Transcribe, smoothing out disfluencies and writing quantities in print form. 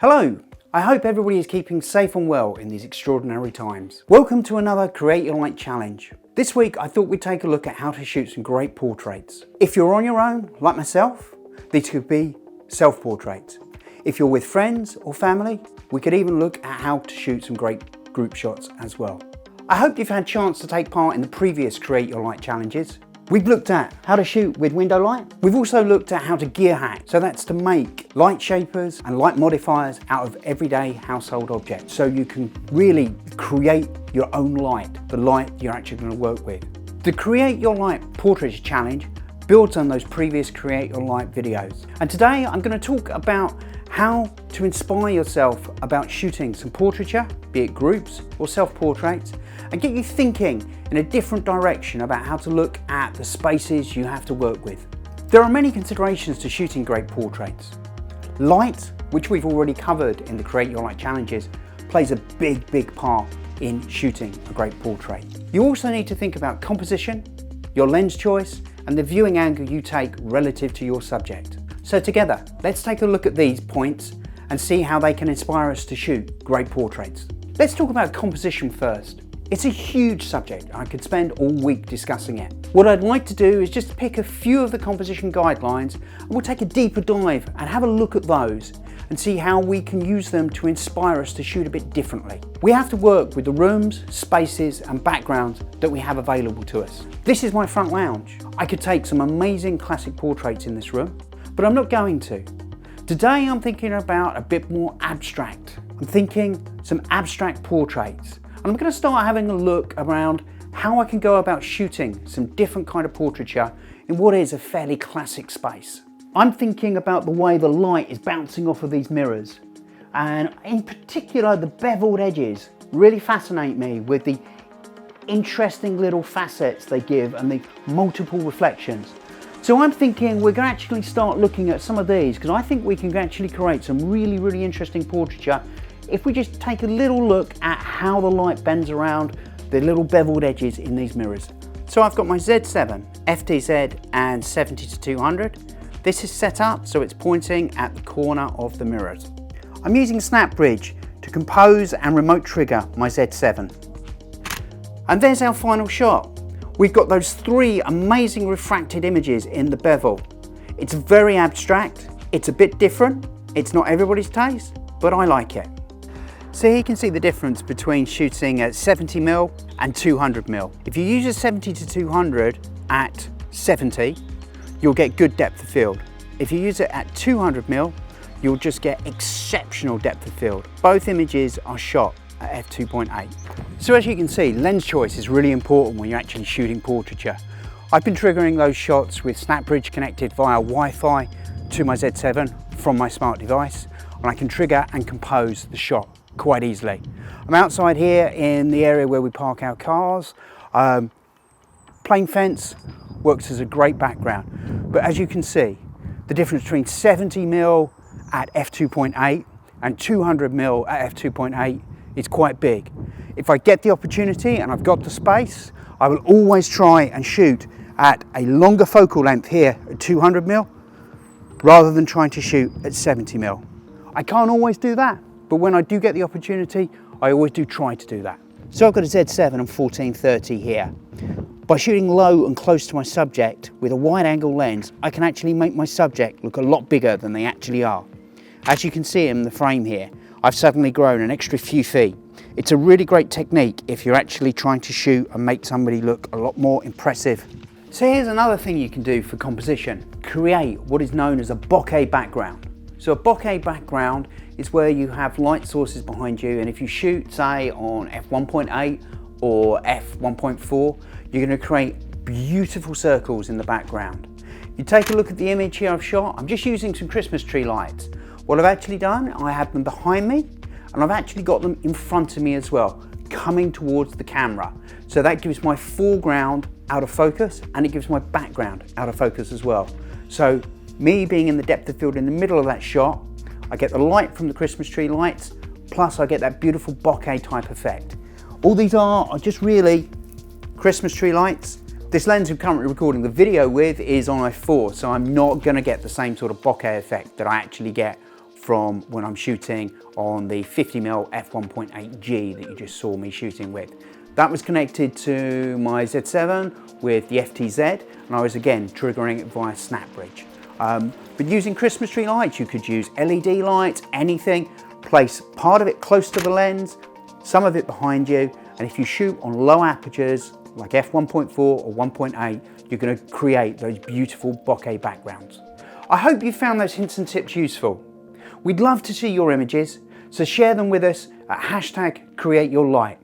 Hello, I hope everybody is keeping safe and well in these extraordinary times. Welcome to another Create Your Light challenge. This week I thought we'd take a look at how to shoot some great portraits. If you're on your own, like myself, these could be self-portraits. If you're with friends or family, we could even look at how to shoot some great group shots as well. I hope you've had a chance to take part in the previous Create Your Light challenges. We've looked at how to shoot with window light. We've also looked at how to gear hack. So that's to make light shapers and light modifiers out of everyday household objects. So you can really create your own light, the light you're actually going to work with. The Create Your Light Portrait Challenge builds on those previous Create Your Light videos. And today I'm going to talk about how to inspire yourself about shooting some portraiture, be it groups or self-portraits, and get you thinking in a different direction about how to look at the spaces you have to work with. There are many considerations to shooting great portraits. Light, which we've already covered in the Create Your Light challenges, plays a big part in shooting a great portrait. You also need to think about composition, your lens choice, and the viewing angle you take relative to your subject. So together, let's take a look at these points and see how they can inspire us to shoot great portraits. Let's talk about composition first. It's a huge subject. I could spend all week discussing it. What I'd like to do is just pick a few of the composition guidelines and we'll take a deeper dive and have a look at those and see how we can use them to inspire us to shoot a bit differently. We have to work with the rooms, spaces and backgrounds that we have available to us. This is my front lounge. I could take some amazing classic portraits in this room, but I'm not going to. Today I'm thinking about a bit more abstract. I'm thinking some abstract portraits. And I'm going to start having a look around how I can go about shooting some different kind of portraiture in what is a fairly classic space. I'm thinking about the way the light is bouncing off of these mirrors. And in particular, the beveled edges really fascinate me with the interesting little facets they give and the multiple reflections. So I'm thinking we're going to actually start looking at some of these because I think we can actually create some really interesting portraiture if we just take a little look at how the light bends around the little beveled edges in these mirrors. So I've got my Z7, FTZ and 70-200. This is set up so it's pointing at the corner of the mirrors. I'm using SnapBridge to compose and remote trigger my Z7. And there's our final shot. We've got those three amazing refracted images in the bevel. It's very abstract, it's a bit different, it's not everybody's taste, but I like it. So here you can see the difference between shooting at 70mm and 200mm. If you use a 70-200 at 70, you'll get good depth of field. If you use it at 200mm, you'll just get exceptional depth of field. Both images are shot at f2.8. So as you can see, lens choice is really important when you're actually shooting portraiture. I've been triggering those shots with SnapBridge connected via Wi-Fi to my Z7 from my smart device, and I can trigger and compose the shot quite easily. I'm outside here in the area where we park our cars. Plain fence works as a great background, but as you can see, the difference between 70mm at f2.8 and 200mm at f2.8 is quite big. If I get the opportunity and I've got the space, I will always try and shoot at a longer focal length here at 200mm rather than trying to shoot at 70mm. I can't always do that, but when I do get the opportunity, I always do try to do that. So I've got a Z7 and 14-30 here. By shooting low and close to my subject with a wide angle lens, I can actually make my subject look a lot bigger than they actually are. As you can see in the frame here, I've suddenly grown an extra few feet. It's a really great technique if you're actually trying to shoot and make somebody look a lot more impressive. So here's another thing you can do for composition. Create what is known as a bokeh background. So a bokeh background is where you have light sources behind you, and if you shoot say on f1.8 or f1.4, you're going to create beautiful circles in the background. You take a look at the image here I've shot. I'm just using some Christmas tree lights. What I've actually done, I have them behind me and I've actually got them in front of me as well, coming towards the camera. So that gives my foreground out of focus and it gives my background out of focus as well. So me being in the depth of field in the middle of that shot, I get the light from the Christmas tree lights, plus I get that beautiful bokeh type effect. All these are just really Christmas tree lights. This lens I'm currently recording the video with is on f4, so I'm not going to get the same sort of bokeh effect that I actually get from when I'm shooting on the 50mm f1.8G that you just saw me shooting with. That was connected to my Z7 with the FTZ, and I was again triggering it via SnapBridge. But using Christmas tree lights, you could use LED lights, anything, place part of it close to the lens, some of it behind you, and if you shoot on low apertures like f1.4 or 1.8, you're going to create those beautiful bokeh backgrounds. I hope you found those hints and tips useful. We'd love to see your images, so share them with us at #CreateYourLight.